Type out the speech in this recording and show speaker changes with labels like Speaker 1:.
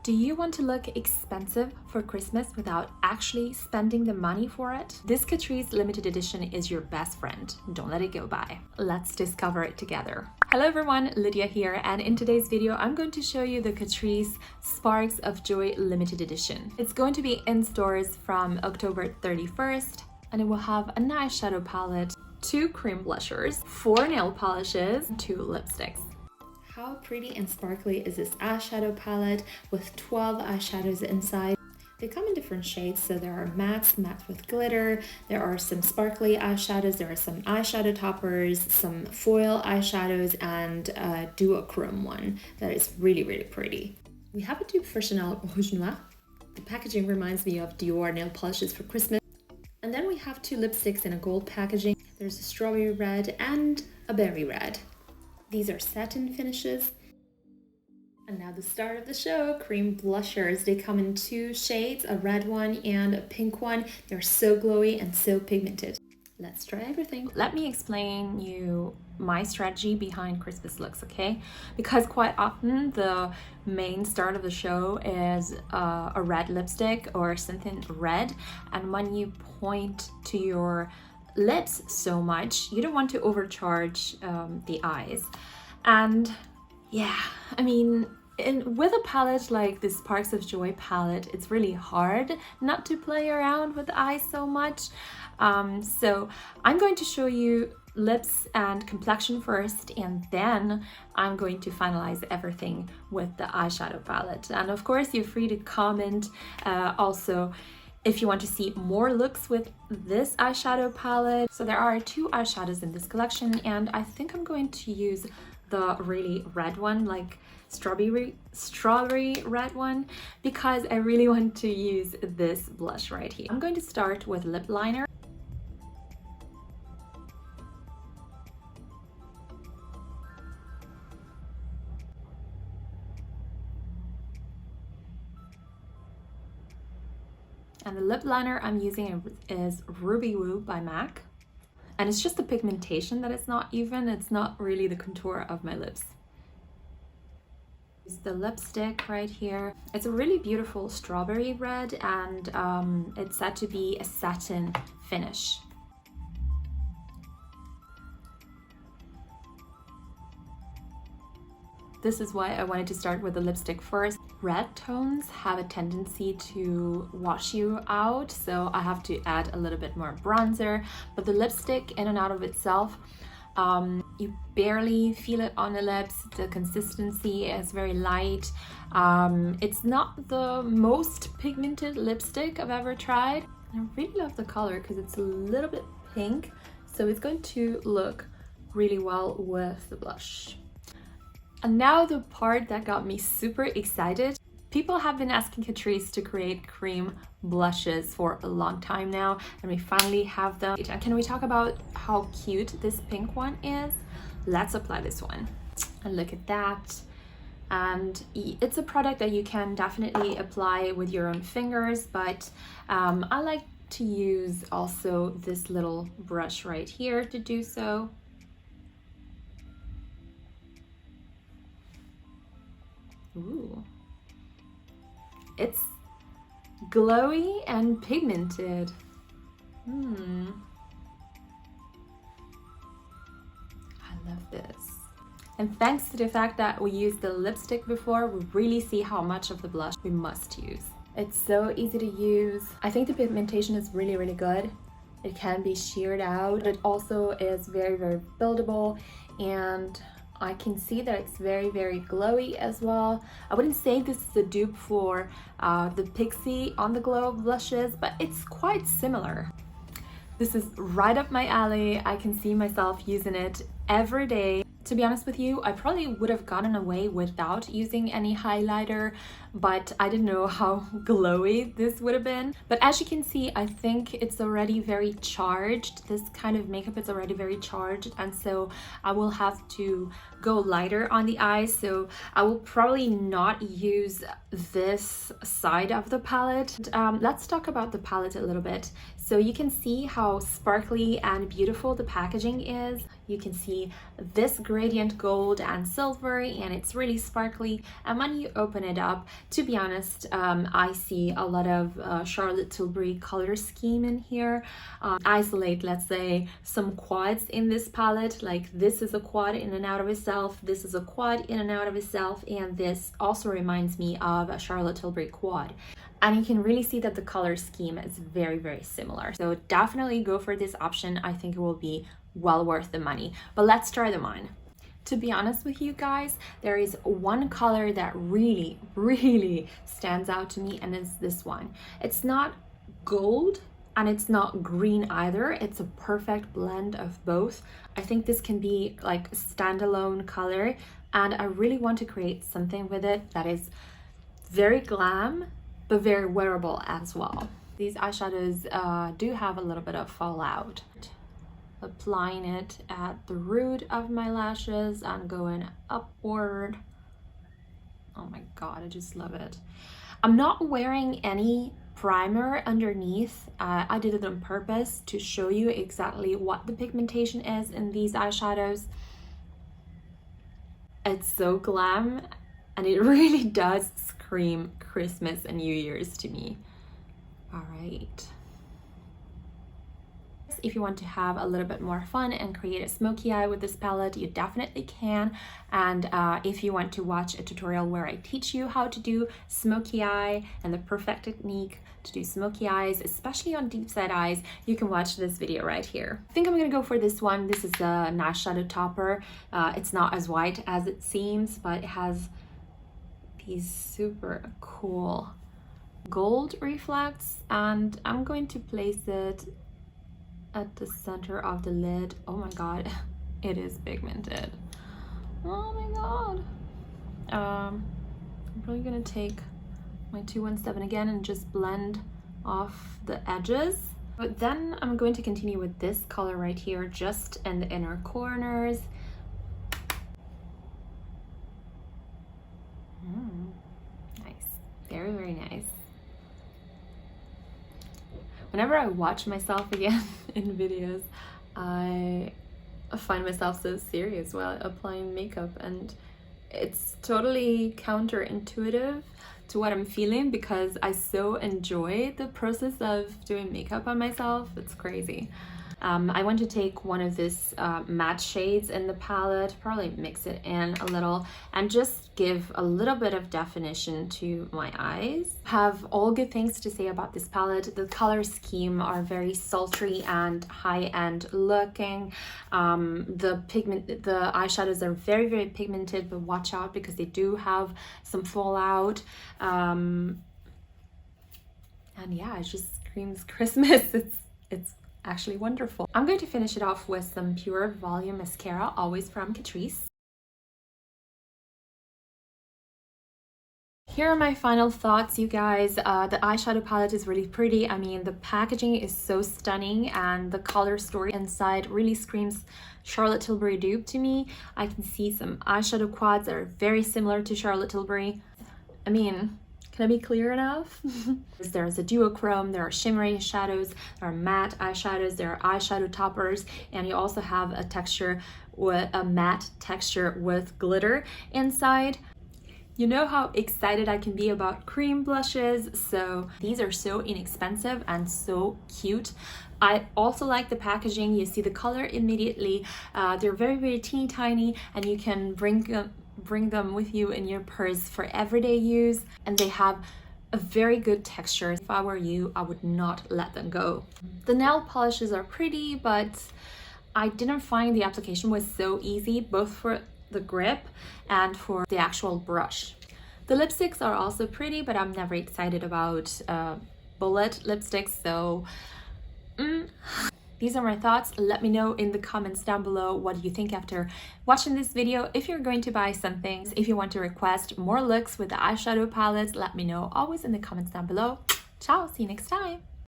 Speaker 1: Do you want to look expensive for Christmas without actually spending the money for it? This Catrice limited edition is your best friend. Don't let it go by. Let's discover it together. Hello everyone, Lydia here, and in today's video I'm going to show you the Catrice Sparks of Joy limited edition. It's going to be in stores from October 31st, and it will have an eyeshadow palette, 2 cream blushers, 4 nail polishes, 2 lipsticks. How pretty and sparkly is this eyeshadow palette with 12 eyeshadows inside? They come in different shades, so there are mattes with glitter, there are some sparkly eyeshadows, there are some eyeshadow toppers, some foil eyeshadows, and a duochrome one that is really pretty. We have a dupe for Chanel Rouge Noir. The packaging reminds me of Dior nail polishes for Christmas. And then we have 2 lipsticks in a gold packaging. There's a strawberry red and a berry red. These are satin finishes. And now the start of the show, cream blushers. They come in 2 shades, a red one and a pink one. They're so glowy and so pigmented. Let's try everything. Let me explain you my strategy behind Christmas looks, okay? Because quite often the main start of the show is a red lipstick or something red, and when you point to your lips so much, you don't want to overcharge the eyes. And yeah, I mean, with a palette like this Sparks of Joy palette, it's really hard not to play around with the eyes so much. So I'm going to show you lips and complexion first, and then I'm going to finalize everything with the eyeshadow palette. And of course, you're free to comment also if you want to see more looks with this eyeshadow palette. So there are 2 eyeshadows in this collection, and I think I'm going to use the really red one, like strawberry red one, because I really want to use this blush right here. I'm going to start with lip liner. And the lip liner I'm using is Ruby Woo by MAC. And it's just the pigmentation that it's not even, it's not really the contour of my lips. Use the lipstick right here. It's a really beautiful strawberry red, and it's said to be a satin finish. This is why I wanted to start with the lipstick first. Red tones have a tendency to wash you out, so I have to add a little bit more bronzer. But the lipstick in and out of itself, you barely feel it on the lips. The consistency is very light. It's not the most pigmented lipstick I've ever tried. I really love the color because it's a little bit pink, so it's going to look really well with the blush. And now the part that got me super excited. People have been asking Catrice to create cream blushes for a long time now, and we finally have them. And can we talk about how cute this pink one is? Let's apply this one. And look at that. And it's a product that you can definitely apply with your own fingers, but I like to use also this little brush right here to do so. Ooh. It's glowy and pigmented. I love this. And thanks to the fact that we used the lipstick before, we really see how much of the blush we must use. It's so easy to use. I think the pigmentation is really good. It can be sheared out, but it also is very buildable, and I can see that it's very glowy as well. I wouldn't say this is a dupe for the Pixie On The Glow blushes, but it's quite similar. This is right up my alley. I can see myself using it every day. To be honest with you, I probably would have gotten away without using any highlighter, but I didn't know how glowy this would have been. But as you can see, I think it's already very charged. This kind of makeup is already very charged, and so I will have to go lighter on the eyes. So I will probably not use this side of the palette. Let's talk about the palette a little bit. So you can see how sparkly and beautiful the packaging is. You can see this gradient gold and silver, and it's really sparkly. And when you open it up, to be honest, I see a lot of Charlotte Tilbury color scheme in here. Isolate, let's say, some quads in this palette, like this is a quad in and out of itself, this is a quad in and out of itself, and this also reminds me of a Charlotte Tilbury quad. And you can really see that the color scheme is very, very similar. So definitely go for this option. I think it will be well worth the money. But let's try them on. To be honest with you guys, there is one color that really, really stands out to me, and it's this one. It's not gold and it's not green either. It's a perfect blend of both. I think this can be like a standalone color, and I really want to create something with it that is very glam but very wearable as well. These eyeshadows do have a little bit of fallout. Applying it at the root of my lashes and going upward. Oh my god, I just love it. I'm not wearing any primer underneath. I did it on purpose to show you exactly what the pigmentation is in these eyeshadows. It's so glam, and it really does scream Christmas and New Year's to me. All right. If you want to have a little bit more fun and create a smoky eye with this palette, you definitely can. And if you want to watch a tutorial where I teach you how to do smoky eye and the perfect technique to do smoky eyes, especially on deep set eyes, you can watch this video right here. I think I'm gonna go for this one. This is a eyeshadow topper. It's not as white as it seems, but it has these super cool gold reflects, and I'm going to place it at the center of the lid. Oh my god, it is pigmented. Oh my god. I'm probably gonna take my 217 again and just blend off the edges. But then I'm going to continue with this color right here, just in the inner corners. Nice, very, very nice. Whenever I watch myself again in videos, I find myself so serious while applying makeup, and it's totally counterintuitive to what I'm feeling because I so enjoy the process of doing makeup on myself. It's crazy. I want to take one of these matte shades in the palette, probably mix it in a little, and just give a little bit of definition to my eyes. Have all good things to say about this palette. The color scheme are very sultry and high-end looking. The eyeshadows are very, very pigmented, but watch out because they do have some fallout. And yeah, it just screams Christmas. It's actually wonderful. I'm going to finish it off with some Pure Volume Mascara, always from Catrice. Here are my final thoughts, you guys. The eyeshadow palette is really pretty. I mean, the packaging is so stunning, and the color story inside really screams Charlotte Tilbury dupe to me. I can see some eyeshadow quads that are very similar to Charlotte Tilbury. I mean, can I be clear enough? There's a duochrome, there are shimmery shadows, there are matte eyeshadows, there are eyeshadow toppers, and you also have a texture with a matte texture with glitter inside. You know how excited I can be about cream blushes, so these are so inexpensive and so cute. I also like the packaging. You see the color immediately. They're very, very teeny tiny, and you can bring them with you in your purse for everyday use, and they have a very good texture. If I were you, I would not let them go. The nail polishes are pretty, but I didn't find the application was so easy, both for the grip and for the actual brush. The lipsticks are also pretty, but I'm never excited about bullet lipsticks, so these are my thoughts. Let me know in the comments down below what you think after watching this video. If you're going to buy something, if you want to request more looks with the eyeshadow palettes, let me know always in the comments down below. Ciao, see you next time.